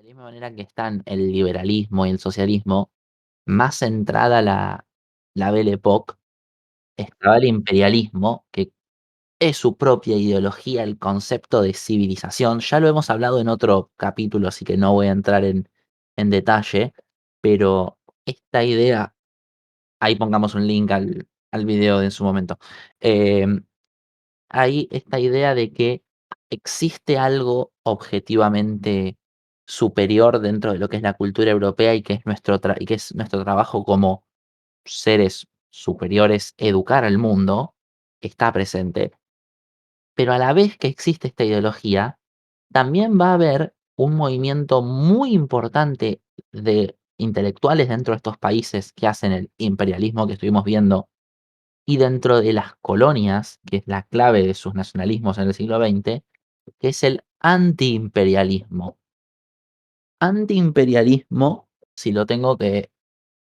De la misma manera que están el liberalismo y el socialismo, más centrada la Belle Époque, estaba el imperialismo, que es su propia ideología, el concepto de civilización. Ya lo hemos hablado en otro capítulo, así que no voy a entrar en detalle, pero esta idea, ahí pongamos un link al video de en su momento. Em, Hay esta idea de que existe algo objetivamente superior dentro de lo que es la cultura europea y que es y que es nuestro trabajo como seres superiores, educar al mundo, está presente. Pero a la vez que existe esta ideología, también va a haber un movimiento muy importante de intelectuales dentro de estos países que hacen el imperialismo que estuvimos viendo y dentro de las colonias, que es la clave de sus nacionalismos en el siglo XX, que es el antiimperialismo. Antiimperialismo, si lo tengo que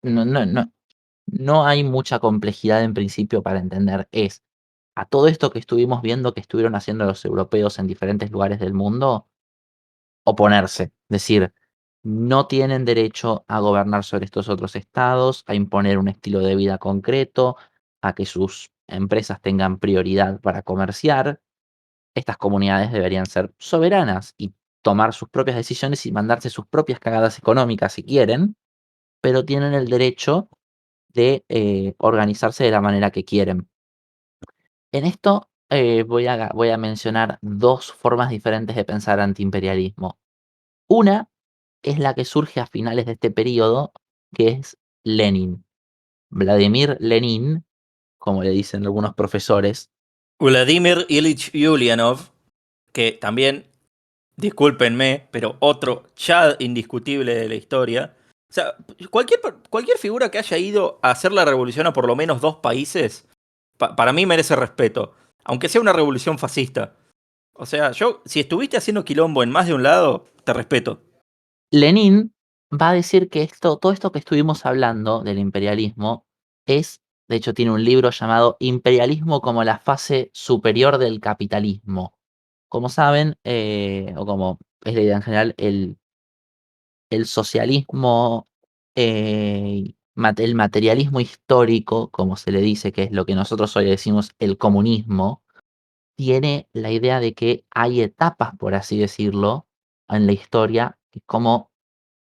no hay mucha complejidad en principio para entender, es a todo esto que estuvimos viendo que estuvieron haciendo los europeos en diferentes lugares del mundo, oponerse, decir, no tienen derecho a gobernar sobre estos otros estados, a imponer un estilo de vida concreto, a que sus empresas tengan prioridad para comerciar. Estas comunidades deberían ser soberanas y tomar sus propias decisiones y mandarse sus propias cagadas económicas si quieren, pero tienen el derecho de organizarse de la manera que quieren. En esto voy a mencionar dos formas diferentes de pensar antiimperialismo. Una es la que surge a finales de este periodo, que es Lenin. Vladimir Lenin, como le dicen algunos profesores. Vladimir Ilich Ulyanov, que también, discúlpenme, pero otro Chad indiscutible de la historia. O sea, cualquier figura que haya ido a hacer la revolución a por lo menos dos países, para mí merece respeto. Aunque sea una revolución fascista. O sea, si estuviste haciendo quilombo en más de un lado, te respeto. Lenin va a decir que todo esto que estuvimos hablando del imperialismo de hecho, tiene un libro llamado Imperialismo como la fase superior del capitalismo. Como saben, o como es la idea en general, el socialismo, el materialismo histórico, como se le dice, que es lo que nosotros hoy decimos el comunismo, tiene la idea de que hay etapas, por así decirlo, en la historia, como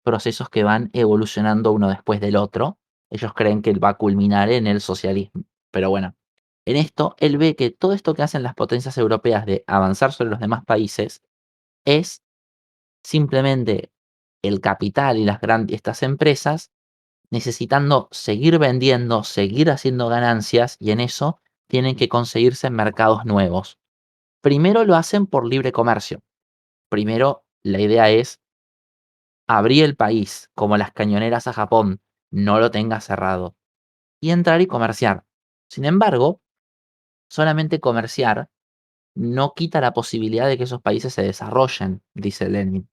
procesos que van evolucionando uno después del otro. Ellos creen que va a culminar en el socialismo. Pero bueno, en esto él ve que todo esto que hacen las potencias europeas de avanzar sobre los demás países es simplemente el capital y estas empresas necesitando seguir vendiendo, seguir haciendo ganancias y en eso tienen que conseguirse mercados nuevos. Primero lo hacen por libre comercio. Primero la idea es abrir el país como las cañoneras a Japón, no lo tenga cerrado, y entrar y comerciar. Sin embargo, solamente comerciar no quita la posibilidad de que esos países se desarrollen, dice Lenin,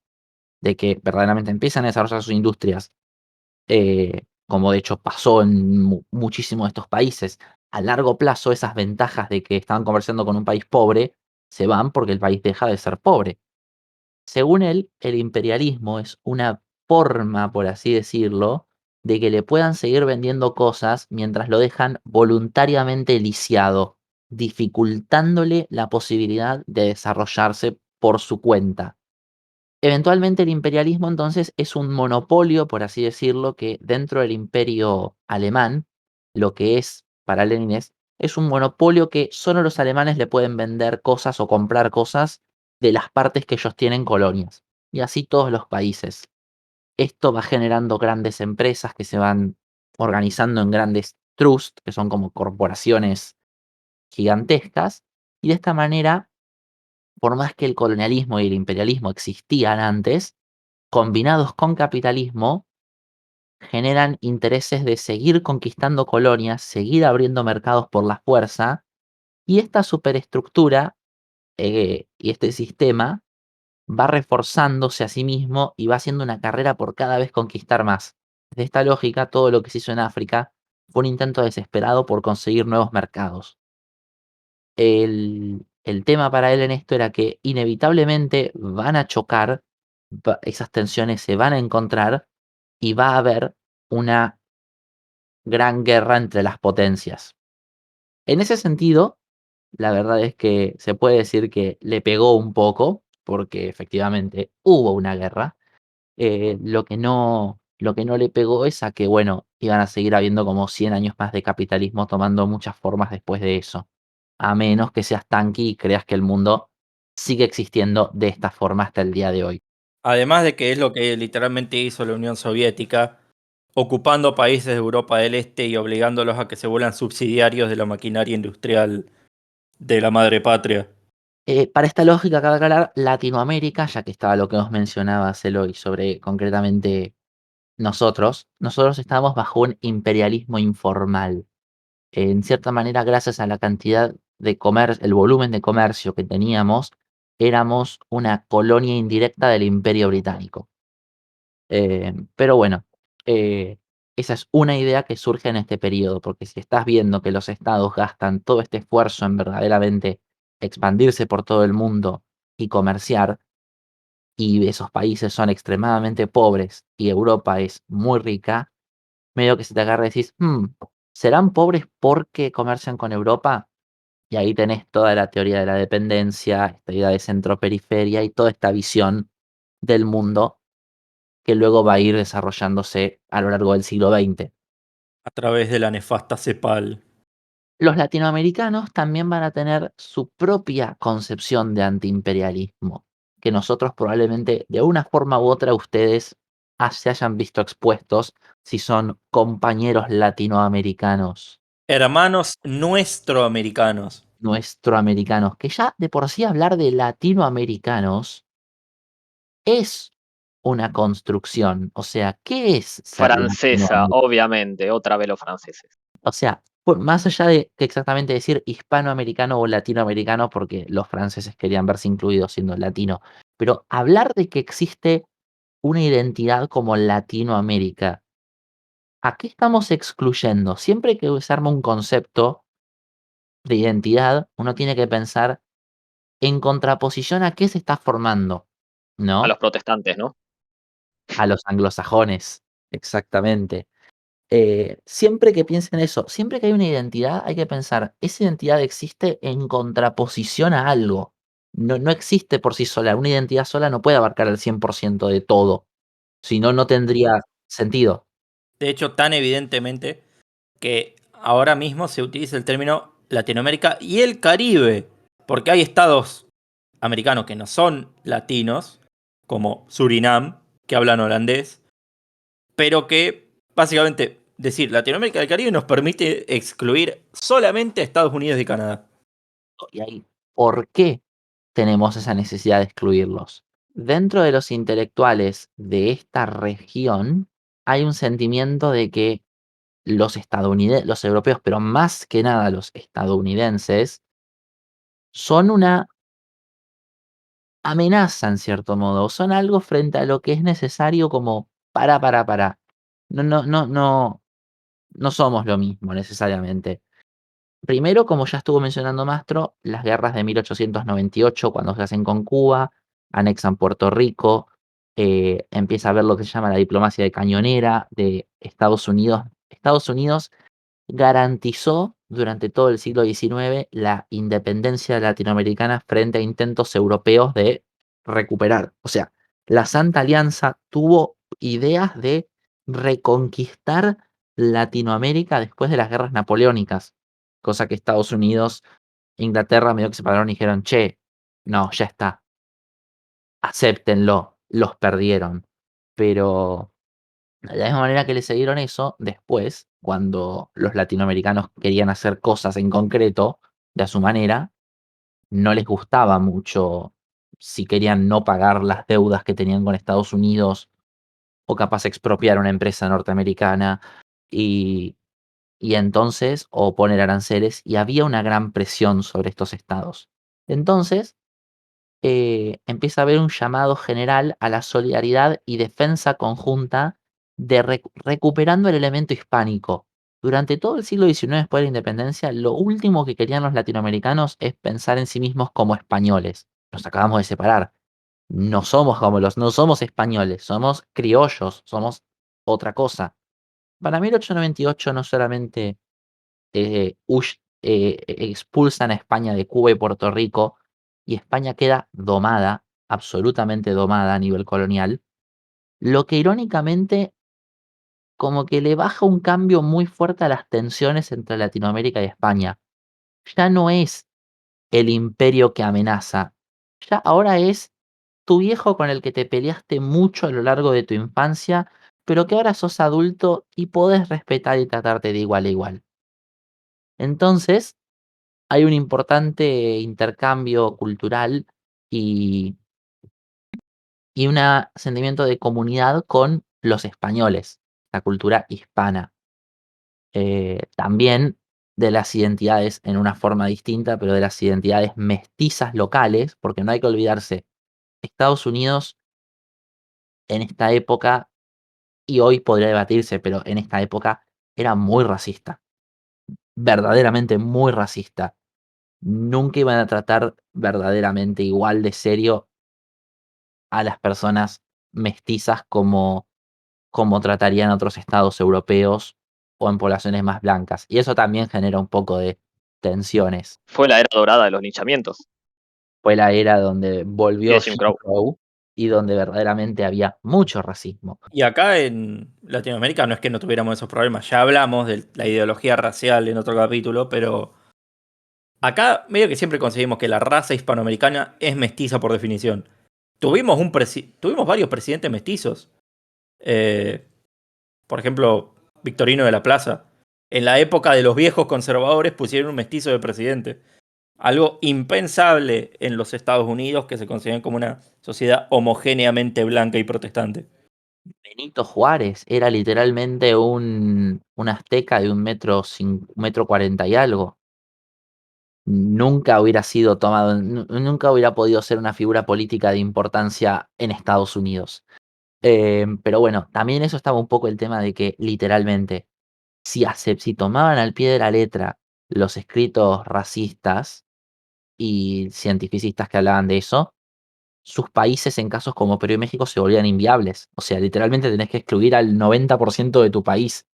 de que verdaderamente empiezan a desarrollar sus industrias, como de hecho pasó en muchísimos de estos países. A largo plazo, esas ventajas de que estaban comerciando con un país pobre se van porque el país deja de ser pobre. Según él, el imperialismo es una forma, por así decirlo, de que le puedan seguir vendiendo cosas mientras lo dejan voluntariamente lisiado, dificultándole la posibilidad de desarrollarse por su cuenta. Eventualmente el imperialismo entonces es un monopolio, por así decirlo, que dentro del imperio alemán, lo que es para Lenin es un monopolio que solo los alemanes le pueden vender cosas o comprar cosas de las partes que ellos tienen colonias. Y así todos los países. Esto va generando grandes empresas que se van organizando en grandes trusts, que son como corporaciones gigantescas, y de esta manera, por más que el colonialismo y el imperialismo existían antes, combinados con capitalismo, generan intereses de seguir conquistando colonias, seguir abriendo mercados por la fuerza, y esta superestructura y este sistema va reforzándose a sí mismo y va haciendo una carrera por cada vez conquistar más. De esta lógica, todo lo que se hizo en África fue un intento desesperado por conseguir nuevos mercados. El tema para él en esto era que inevitablemente van a chocar esas tensiones se van a encontrar y va a haber una gran guerra entre las potencias. En ese sentido, la verdad es que se puede decir que le pegó un poco, porque efectivamente hubo una guerra. Lo que no le pegó es a que, bueno, iban a seguir habiendo como 100 años más de capitalismo tomando muchas formas después de eso. A menos que seas tanqui y creas que el mundo sigue existiendo de esta forma hasta el día de hoy. Además de que es lo que literalmente hizo la Unión Soviética, ocupando países de Europa del Este y obligándolos a que se vuelvan subsidiarios de la maquinaria industrial de la madre patria. Para esta lógica, cabe aclarar, Latinoamérica, ya que estaba lo que nos mencionabas, Eloy, sobre concretamente nosotros estábamos bajo un imperialismo informal. En cierta manera, gracias a la cantidad de comercio, el volumen de comercio que teníamos, éramos una colonia indirecta del Imperio Británico. Pero bueno, eh, esa es una idea que surge en este periodo, porque si estás viendo que los estados gastan todo este esfuerzo en verdaderamente expandirse por todo el mundo y comerciar, y esos países son extremadamente pobres y Europa es muy rica, medio que se te agarra y decís, ¿serán pobres porque comercian con Europa? Y ahí tenés toda la teoría de la dependencia, esta idea de centro-periferia y toda esta visión del mundo que luego va a ir desarrollándose a lo largo del siglo XX. A través de la nefasta CEPAL. Los latinoamericanos también van a tener su propia concepción de antiimperialismo, que nosotros probablemente de una forma u otra ustedes se hayan visto expuestos si son compañeros latinoamericanos, Hermanos nuestroamericanos. nuestroamericanos, que ya de por sí hablar de latinoamericanos es una construcción. O sea, ¿qué es ser Francesa, latinoamericano? obviamente, otra vez los franceses. O sea, más allá de que exactamente decir hispanoamericano o latinoamericano, porque los franceses querían verse incluidos siendo latino, pero hablar de que existe una identidad como Latinoamérica, ¿a qué estamos excluyendo? Siempre que se arma un concepto de identidad, uno tiene que pensar en contraposición a qué se está formando, A ¿no? los protestantes, ¿no? A los anglosajones, exactamente. Siempre que piensen eso, siempre que hay una identidad, hay que pensar, esa identidad existe en contraposición a algo. No existe por sí sola. Una identidad sola no puede abarcar el 100% de todo. Si no, no tendría sentido. De hecho, tan evidentemente que ahora mismo se utiliza el término Latinoamérica y el Caribe, porque hay estados americanos que no son latinos, como Surinam, que hablan holandés, pero que básicamente decir Latinoamérica y el Caribe nos permite excluir solamente a Estados Unidos y Canadá. Y ahí, ¿por qué tenemos esa necesidad de excluirlos? Dentro de los intelectuales de esta región hay un sentimiento de que los europeos, pero más que nada los estadounidenses, son una amenaza en cierto modo, son algo frente a lo que es necesario como para. No somos lo mismo necesariamente. Primero, como ya estuvo mencionando Mastro, las guerras de 1898, cuando se hacen con Cuba, anexan Puerto Rico, empieza a haber lo que se llama la diplomacia de cañonera de Estados Unidos. Estados Unidos garantizó durante todo el siglo XIX la independencia latinoamericana frente a intentos europeos de recuperar. O sea, la Santa Alianza tuvo ideas de reconquistar Latinoamérica después de las guerras napoleónicas, cosa que Estados Unidos e Inglaterra medio que se pararon y dijeron, che, no, ya está, acéptenlo, los perdieron. Pero de la misma manera que le siguieron eso, después, cuando los latinoamericanos querían hacer cosas en concreto, de a su manera, no les gustaba mucho si querían no pagar las deudas que tenían con Estados Unidos o capaz expropiar una empresa norteamericana y, y entonces, o poner aranceles, y había una gran presión sobre estos estados. Entonces, empieza a haber un llamado general a la solidaridad y defensa conjunta de recuperando el elemento hispánico. Durante todo el siglo XIX después de la independencia, lo último que querían los latinoamericanos es pensar en sí mismos como españoles. Nos acabamos de separar. no somos como no somos españoles, somos criollos, somos otra cosa. Para 1898 no solamente expulsan a España de Cuba y Puerto Rico, y España queda domada, absolutamente domada a nivel colonial, lo que irónicamente como que le baja un cambio muy fuerte a las tensiones entre Latinoamérica y España. Ya no es el imperio que amenaza, ya ahora es tu viejo con el que te peleaste mucho a lo largo de tu infancia, pero que ahora sos adulto y podés respetar y tratarte de igual a igual. Entonces, hay un importante intercambio cultural y, y un sentimiento de comunidad con los españoles, la cultura hispana. También de las identidades en una forma distinta, pero de las identidades mestizas locales, porque no hay que olvidarse, Estados Unidos en esta época, y hoy podría debatirse, pero en esta época era muy racista, verdaderamente muy racista. Nunca iban a tratar verdaderamente igual de serio a las personas mestizas como tratarían otros estados europeos o en poblaciones más blancas. Y eso también genera un poco de tensiones. Fue la era dorada de los linchamientos Fue la era donde y volvió de Jim Jim Crow. Crow y donde verdaderamente había mucho racismo. Y acá en Latinoamérica no es que no tuviéramos esos problemas, ya hablamos de la ideología racial en otro capítulo, pero acá medio que siempre conseguimos que la raza hispanoamericana es mestiza por definición. Tuvimos varios presidentes mestizos. Eh, por ejemplo, Victorino de la Plaza. En la época de los viejos conservadores pusieron un mestizo de presidente. Algo impensable en los Estados Unidos, que se consideran como una sociedad homogéneamente blanca y protestante. Benito Juárez era literalmente un azteca de 1,40 y algo. Nunca hubiera sido tomado, nunca hubiera podido ser una figura política de importancia en Estados Unidos. Pero bueno, también eso estaba un poco el tema de que literalmente, si tomaban al pie de la letra los escritos racistas y cientificistas que hablaban de eso, sus países en casos como Perú y México se volvían inviables. O sea, literalmente tenés que excluir al 90% de tu país.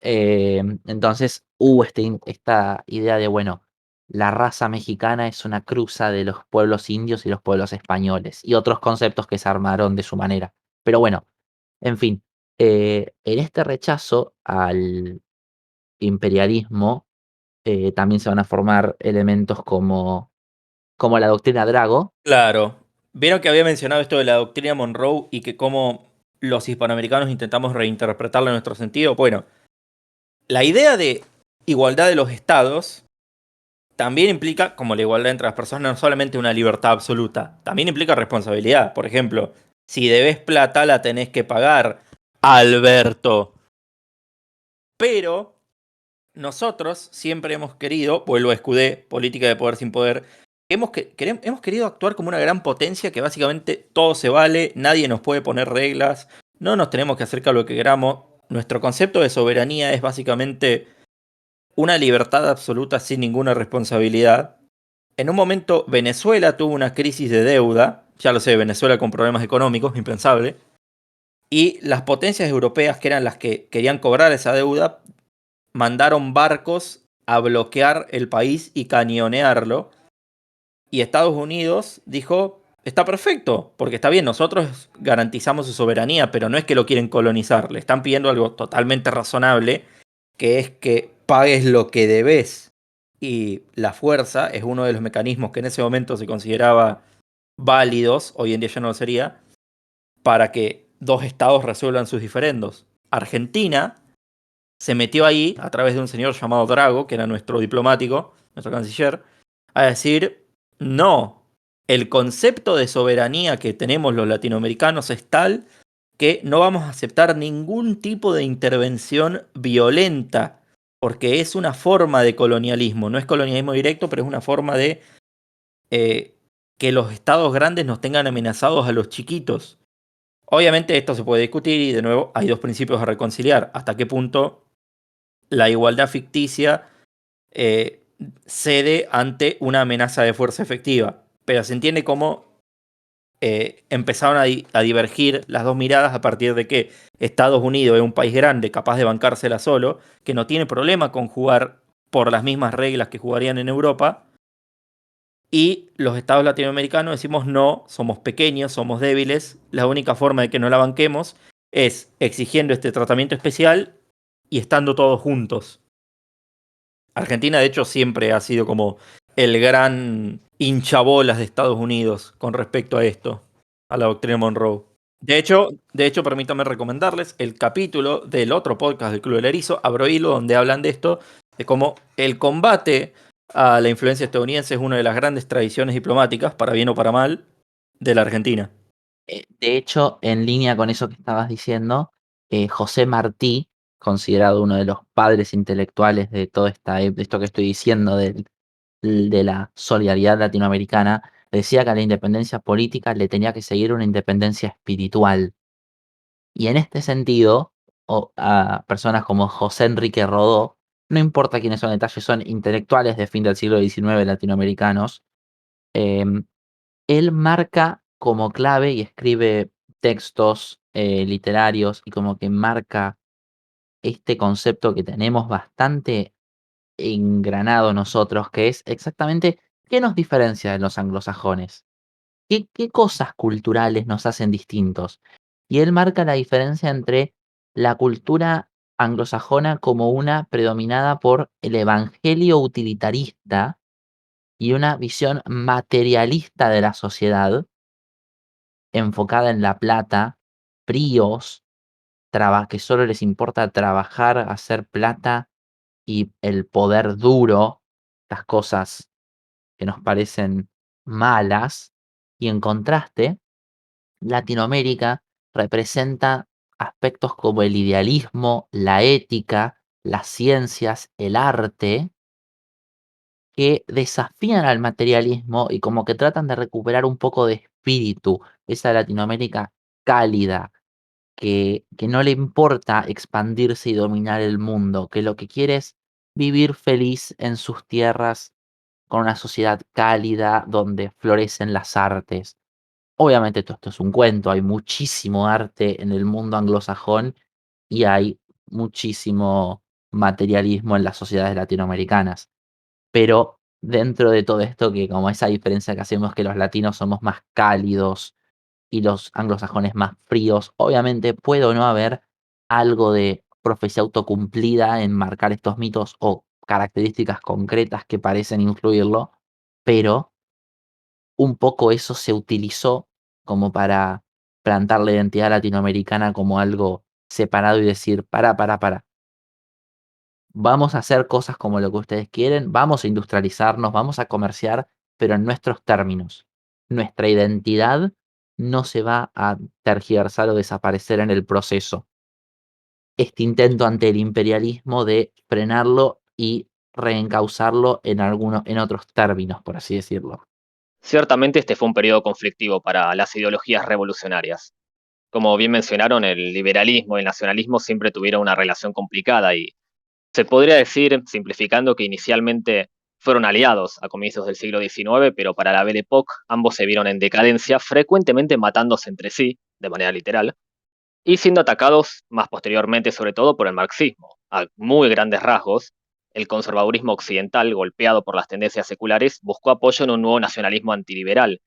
Entonces hubo esta idea de, bueno, la raza mexicana es una cruza de los pueblos indios y los pueblos españoles, y otros conceptos que se armaron de su manera. Pero bueno, en fin, en este rechazo al imperialismo también se van a formar elementos como la doctrina Drago. Claro. Vieron que había mencionado esto de la doctrina Monroe y que cómo los hispanoamericanos intentamos reinterpretarla en nuestro sentido. Bueno, la idea de igualdad de los estados también implica, como la igualdad entre las personas, no solamente una libertad absoluta, también implica responsabilidad. Por ejemplo, si debes plata, la tenés que pagar, Alberto. Pero nosotros siempre hemos querido, vuelvo a Escudé, política de poder sin poder, hemos querido actuar como una gran potencia que básicamente todo se vale, nadie nos puede poner reglas, no nos tenemos que hacer lo que queramos. Nuestro concepto de soberanía es básicamente una libertad absoluta sin ninguna responsabilidad. En un momento Venezuela tuvo una crisis de deuda, ya lo sé, Venezuela con problemas económicos, impensable, y las potencias europeas, que eran las que querían cobrar esa deuda, mandaron barcos a bloquear el país y cañonearlo. Y Estados Unidos dijo, está perfecto, porque está bien, nosotros garantizamos su soberanía, pero no es que lo quieren colonizar, le están pidiendo algo totalmente razonable, que es que pagues lo que debes. Y la fuerza es uno de los mecanismos que en ese momento se consideraba válidos, hoy en día ya no lo sería, para que dos estados resuelvan sus diferendos. Argentina se metió ahí a través de un señor llamado Drago, que era nuestro diplomático, nuestro canciller, a decir, no, el concepto de soberanía que tenemos los latinoamericanos es tal que no vamos a aceptar ningún tipo de intervención violenta, porque es una forma de colonialismo, no es colonialismo directo, pero es una forma de eh, que los estados grandes nos tengan amenazados a los chiquitos. Obviamente esto se puede discutir y de nuevo hay dos principios a reconciliar. ¿Hasta qué punto la igualdad ficticia eh, cede ante una amenaza de fuerza efectiva? Pero se entiende como empezaron a divergir las dos miradas a partir de que Estados Unidos es un país grande, capaz de bancársela solo, que no tiene problema con jugar por las mismas reglas que jugarían en Europa, y los estados latinoamericanos decimos no, somos pequeños, somos débiles, la única forma de que no la banquemos es exigiendo este tratamiento especial y estando todos juntos. Argentina, de hecho, siempre ha sido como el gran hinchabolas de Estados Unidos con respecto a esto, a la doctrina Monroe. De hecho, permítanme recomendarles el capítulo del otro podcast del Club del Erizo, Abro Hilo, donde hablan de esto, de cómo el combate a la influencia estadounidense es una de las grandes tradiciones diplomáticas, para bien o para mal, de la Argentina. De hecho, en línea con eso que estabas diciendo, José Martí, considerado uno de los padres intelectuales de todo de esto que estoy diciendo, de la solidaridad latinoamericana, decía que a la independencia política le tenía que seguir una independencia espiritual. Y en este sentido, a personas como José Enrique Rodó, no importa quiénes son detalles, son intelectuales de fin del siglo XIX latinoamericanos, em, él marca como clave y escribe textos literarios y como que marca este concepto que tenemos bastante engranado nosotros, que es exactamente qué nos diferencia de los anglosajones, qué cosas culturales nos hacen distintos. Y él marca la diferencia entre la cultura anglosajona como una predominada por el evangelio utilitarista y una visión materialista de la sociedad, enfocada en la plata, fríos, que solo les importa trabajar, hacer plata y el poder duro, las cosas que nos parecen malas, y en contraste, Latinoamérica representa aspectos como el idealismo, la ética, las ciencias, el arte, que desafían al materialismo y como que tratan de recuperar un poco de espíritu, esa Latinoamérica cálida, que no le importa expandirse y dominar el mundo, que lo que quiere es vivir feliz en sus tierras con una sociedad cálida donde florecen las artes. Obviamente todo esto es un cuento, hay muchísimo arte en el mundo anglosajón y hay muchísimo materialismo en las sociedades latinoamericanas. Pero dentro de todo esto, que como esa diferencia que hacemos que los latinos somos más cálidos y los anglosajones más fríos, obviamente puede o no haber algo de profecía autocumplida en marcar estos mitos o características concretas que parecen influirlo, pero un poco eso se utilizó como para plantar la identidad latinoamericana como algo separado y decir, para. Vamos a hacer cosas como lo que ustedes quieren, vamos a industrializarnos, vamos a comerciar, pero en nuestros términos. Nuestra identidad no se va a tergiversar o desaparecer en el proceso. Este intento ante el imperialismo de frenarlo y reencauzarlo en otros términos, por así decirlo. Ciertamente este fue un periodo conflictivo para las ideologías revolucionarias. Como bien mencionaron, el liberalismo y el nacionalismo siempre tuvieron una relación complicada y se podría decir, simplificando, que inicialmente fueron aliados a comienzos del siglo XIX, pero para la Belle Époque ambos se vieron en decadencia, frecuentemente matándose entre sí, de manera literal, y siendo atacados más posteriormente sobre todo por el marxismo. A muy grandes rasgos, el conservadurismo occidental, golpeado por las tendencias seculares, buscó apoyo en un nuevo nacionalismo antiliberal,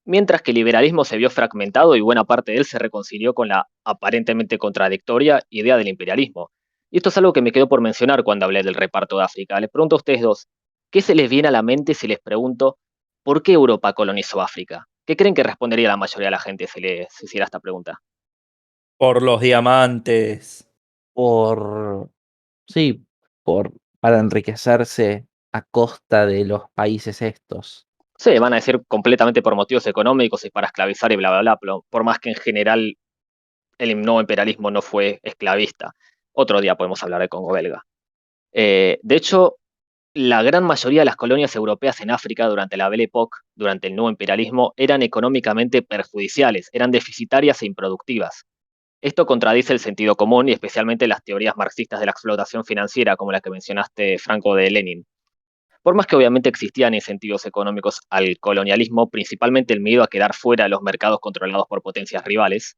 mientras que el liberalismo se vio fragmentado y buena parte de él se reconcilió con la aparentemente contradictoria idea del imperialismo. Y esto es algo que me quedó por mencionar cuando hablé del reparto de África. Les pregunto a ustedes dos, ¿qué se les viene a la mente si les pregunto por qué Europa colonizó África? ¿Qué creen que respondería la mayoría de la gente si les hiciera esta pregunta? Por los diamantes. Por, sí, para enriquecerse a costa de los países estos. Sí, van a decir completamente por motivos económicos y para esclavizar y bla, bla, bla, pero por más que en general el nuevo imperialismo no fue esclavista. Otro día podemos hablar de Congo belga. De hecho, la gran mayoría de las colonias europeas en África durante la Belle Époque, durante el nuevo imperialismo, eran económicamente perjudiciales, eran deficitarias e improductivas. Esto contradice el sentido común y especialmente las teorías marxistas de la explotación financiera, como la que mencionaste, Franco, de Lenin. Por más que obviamente existían incentivos económicos al colonialismo, principalmente el miedo a quedar fuera de los mercados controlados por potencias rivales,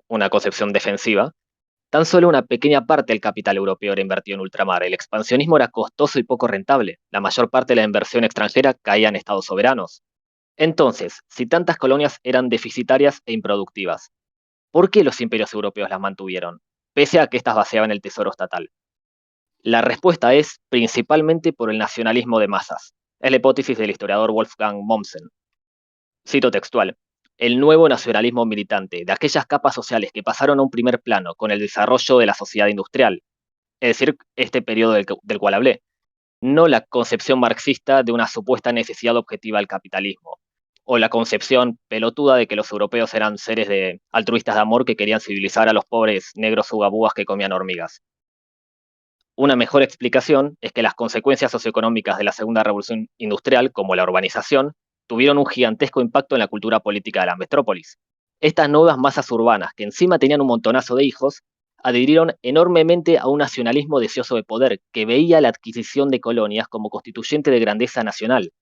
una concepción defensiva, tan solo una pequeña parte del capital europeo era invertido en ultramar. El expansionismo era costoso y poco rentable. La mayor parte de la inversión extranjera caía en estados soberanos. Entonces, si tantas colonias eran deficitarias e improductivas, ¿por qué los imperios europeos las mantuvieron, pese a que éstas vaciaban el tesoro estatal? La respuesta es principalmente por el nacionalismo de masas. Es la hipótesis del historiador Wolfgang Mommsen. Cito textual: el nuevo nacionalismo militante de aquellas capas sociales que pasaron a un primer plano con el desarrollo de la sociedad industrial, es decir, este periodo del cual hablé, no la concepción marxista de una supuesta necesidad objetiva del capitalismo, o la concepción pelotuda de que los europeos eran seres altruistas de amor que querían civilizar a los pobres negros ugabúas que comían hormigas. Una mejor explicación es que las consecuencias socioeconómicas de la segunda revolución industrial, como la urbanización, tuvieron un gigantesco impacto en la cultura política de la metrópolis. Estas nuevas masas urbanas, que encima tenían un montonazo de hijos, adhirieron enormemente a un nacionalismo deseoso de poder, que veía la adquisición de colonias como constituyente de grandeza nacional.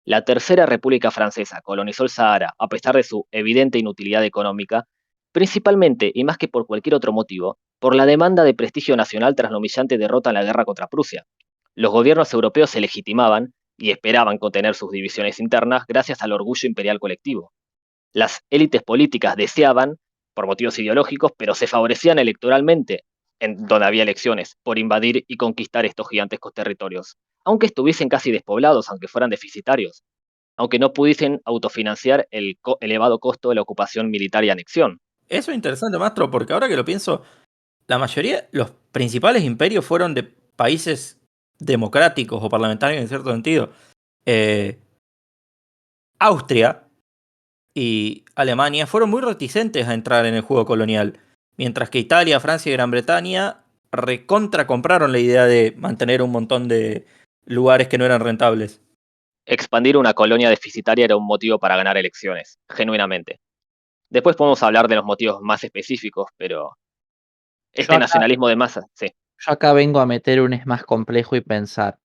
La Tercera República Francesa colonizó el Sahara a pesar de su evidente inutilidad económica, principalmente, y más que por cualquier otro motivo, por la demanda de prestigio nacional tras la humillante derrota en la guerra contra Prusia. Los gobiernos europeos se legitimaban y esperaban contener sus divisiones internas gracias al orgullo imperial colectivo. Las élites políticas deseaban, por motivos ideológicos, pero se favorecían electoralmente, en donde había elecciones, por invadir y conquistar estos gigantescos territorios, aunque estuviesen casi despoblados, aunque fueran deficitarios, aunque no pudiesen autofinanciar el elevado costo de la ocupación militar y anexión. Eso es interesante, Mastro, porque ahora que lo pienso, la mayoría, los principales imperios fueron de países democráticos o parlamentarios en cierto sentido. Eh, Austria y Alemania fueron muy reticentes a entrar en el juego colonial, mientras que Italia, Francia y Gran Bretaña recontra compraron la idea de mantener un montón de lugares que no eran rentables. Expandir una colonia deficitaria era un motivo para ganar elecciones, genuinamente. Después podemos hablar de los motivos más específicos, pero Yo este acá, nacionalismo de masa, sí. yo acá vengo a meter un es más complejo y pensar.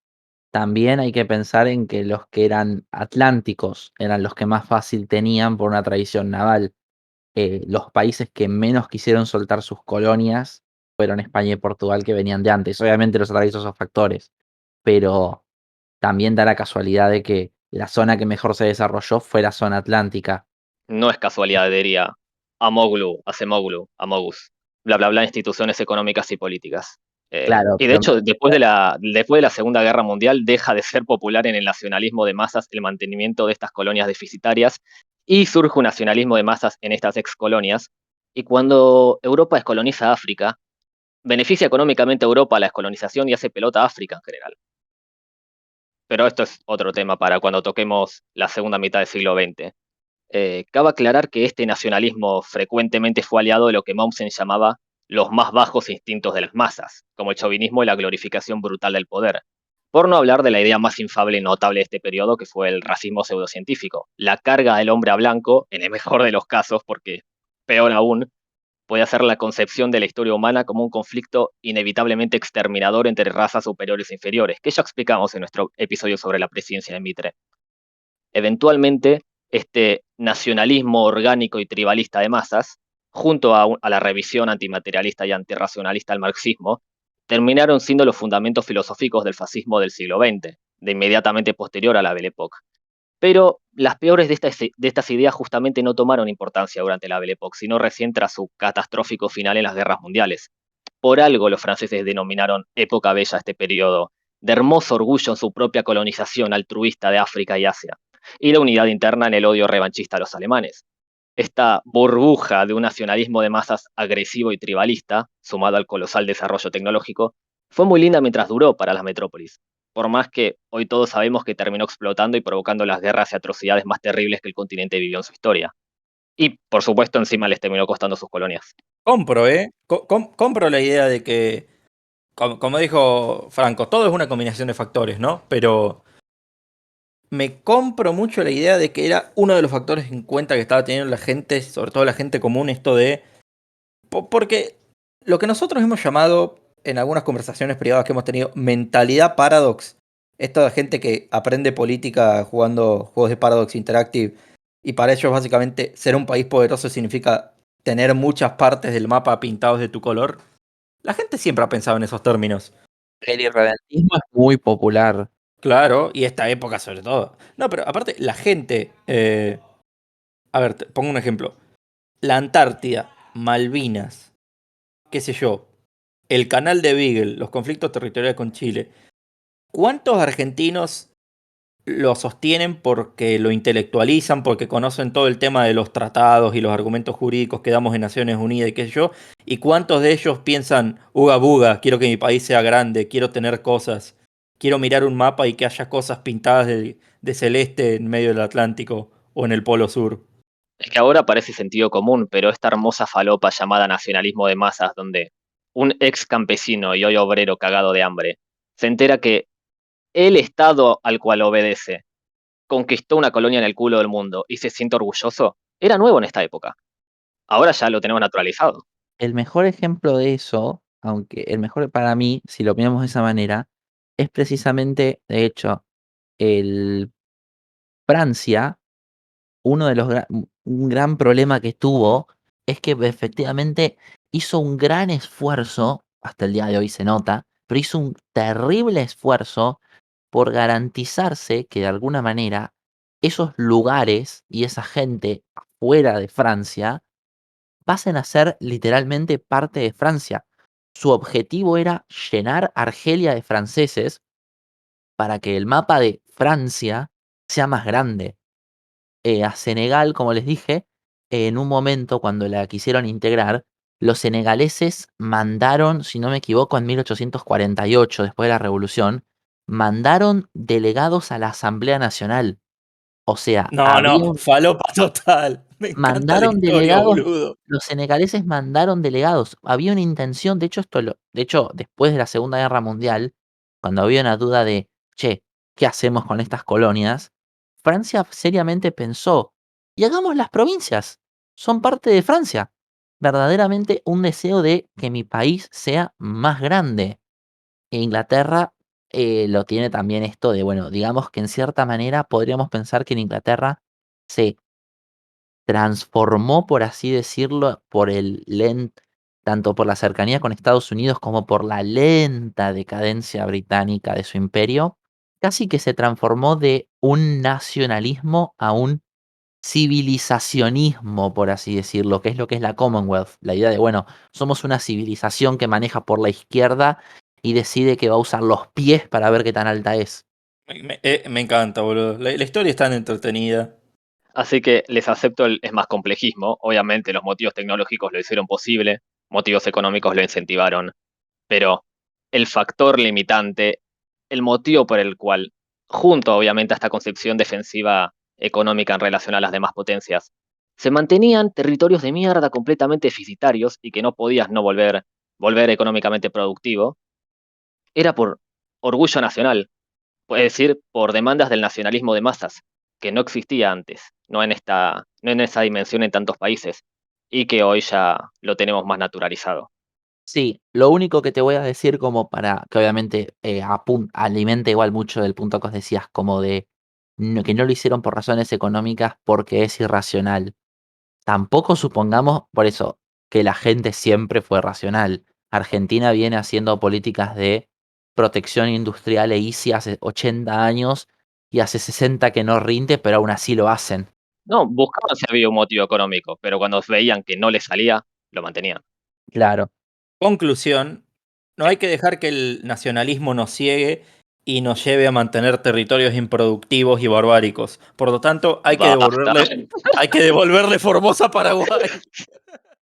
También hay que pensar en que los que eran atlánticos eran los que más fácil tenían por una tradición naval. Los países que menos quisieron soltar sus colonias fueron España y Portugal, que venían de antes. Obviamente los atraviesos esos factores, pero también da la casualidad de que la zona que mejor se desarrolló fue la zona atlántica. No es casualidad, diría Amoglu, Acemoglu, Amogus, bla bla bla, instituciones económicas y políticas. Claro, Y de pero hecho, después de la Segunda Guerra Mundial, deja de ser popular en el nacionalismo de masas el mantenimiento de estas colonias deficitarias y surge un nacionalismo de masas en estas ex colonias. Y cuando Europa descoloniza África, beneficia económicamente a Europa la descolonización y hace pelota a África en general. Pero esto es otro tema para cuando toquemos la segunda mitad del siglo XX. Cabe aclarar que este nacionalismo frecuentemente fue aliado de lo que Mommsen llamaba los más bajos instintos de las masas, como el chauvinismo y la glorificación brutal del poder. Por no hablar de la idea más infable y notable de este periodo, que fue el racismo pseudocientífico, la carga del hombre a blanco, en el mejor de los casos, porque peor aún, puede ser la concepción de la historia humana como un conflicto inevitablemente exterminador entre razas superiores e inferiores, que ya explicamos en nuestro episodio sobre la presidencia de Mitre. Eventualmente, este nacionalismo orgánico y tribalista de masas, junto a la revisión antimaterialista y antirracionalista del marxismo, terminaron siendo los fundamentos filosóficos del fascismo del siglo XX, de inmediatamente posterior a la Belle Époque. Pero las peores de estas ideas justamente no tomaron importancia durante la Belle Époque, sino recién tras su catastrófico final en las guerras mundiales. Por algo los franceses denominaron época bella este periodo, de hermoso orgullo en su propia colonización altruista de África y Asia, y la unidad interna en el odio revanchista a los alemanes. Esta burbuja de un nacionalismo de masas agresivo y tribalista, sumado al colosal desarrollo tecnológico, fue muy linda mientras duró para las metrópolis, por más que hoy todos sabemos que terminó explotando y provocando las guerras y atrocidades más terribles que el continente vivió en su historia. Y, por supuesto, encima les terminó costando sus colonias. Compro, ¿eh? Compro la idea de que, como dijo Franco, todo es una combinación de factores, ¿no? Pero me compro mucho la idea de que era uno de los factores en cuenta que estaba teniendo la gente, sobre todo la gente común, esto de... Porque lo que nosotros hemos llamado en algunas conversaciones privadas que hemos tenido mentalidad paradox esta gente que aprende política jugando juegos de Paradox Interactive, y para ellos básicamente ser un país poderoso significa tener muchas partes del mapa pintados de tu color. La gente siempre ha pensado en esos términos. El irredentismo es muy popular. Claro, y esta época sobre todo. No, pero aparte, la gente. A ver, te pongo un ejemplo. La Antártida, Malvinas, qué sé yo, el canal de Beagle, los conflictos territoriales con Chile. ¿Cuántos argentinos lo sostienen porque lo intelectualizan, porque conocen todo el tema de los tratados y los argumentos jurídicos que damos en Naciones Unidas y qué sé yo? ¿Y cuántos de ellos piensan, uga buga, quiero que mi país sea grande, quiero tener cosas, quiero mirar un mapa y que haya cosas pintadas de celeste en medio del Atlántico o en el Polo Sur? Es que ahora parece sentido común, pero esta hermosa falopa llamada nacionalismo de masas, donde un ex campesino y hoy obrero cagado de hambre se entera que el Estado al cual obedece conquistó una colonia en el culo del mundo y se siente orgulloso, era nuevo en esta época. Ahora ya lo tenemos naturalizado. El mejor ejemplo de eso, aunque el mejor para mí, si lo miramos de esa manera, es precisamente, de hecho, el Francia, uno de los un gran problema que tuvo es que efectivamente hizo un gran esfuerzo, hasta el día de hoy se nota, pero hizo un terrible esfuerzo por garantizarse que de alguna manera esos lugares y esa gente afuera de Francia pasen a ser literalmente parte de Francia. Su objetivo era llenar Argelia de franceses para que el mapa de Francia sea más grande. A Senegal, como les dije, en un momento cuando la quisieron integrar, los senegaleses mandaron, si no me equivoco, en 1848, después de la revolución, mandaron delegados a la Asamblea Nacional. O sea, No, había no, falopa total. Me encanta la mandaron historia, delegados, boludo. los senegaleses mandaron delegados. Había una intención, de hecho, de hecho, después de la Segunda Guerra Mundial, cuando había una duda de, che, ¿qué hacemos con estas colonias? Francia seriamente pensó, y hagamos las provincias, son parte de Francia. Verdaderamente un deseo de que mi país sea más grande. E Inglaterra lo tiene también esto de, bueno, digamos que en cierta manera podríamos pensar que en Inglaterra se transformó, por así decirlo, por tanto por la cercanía con Estados Unidos como por la lenta decadencia británica de su imperio, casi que se transformó de un nacionalismo a un civilizacionismo, por así decirlo, que es lo que es la Commonwealth. La idea de, bueno, somos una civilización que maneja por la izquierda y decide que va a usar los pies para ver qué tan alta es. Me encanta, boludo. La historia es tan entretenida. Así que les acepto el es más complejismo. Obviamente los motivos tecnológicos lo hicieron posible, motivos económicos lo incentivaron, pero el factor limitante, el motivo por el cual, junto obviamente a esta concepción defensiva económica en relación a las demás potencias, se mantenían territorios de mierda completamente deficitarios y que no podías no volver económicamente productivo, era por orgullo nacional, puede decir, por demandas del nacionalismo de masas, que no existía antes, no en esa dimensión en tantos países, y que hoy ya lo tenemos más naturalizado. Sí, lo único que te voy a decir como para que obviamente alimenta igual mucho del punto que os decías, como de que no lo hicieron por razones económicas porque es irracional. Tampoco supongamos, por eso, que la gente siempre fue racional. Argentina viene haciendo políticas de protección industrial e ICI hace 80 años y hace 60 que no rinde, pero aún así lo hacen. No, buscaban si había un motivo económico, pero cuando veían que no les salía, lo mantenían. Claro. Conclusión, no Sí. hay que dejar que el nacionalismo nos ciegue y nos lleve a mantener territorios improductivos y barbáricos. Por lo tanto, Basta. hay que devolverle Formosa a Paraguay.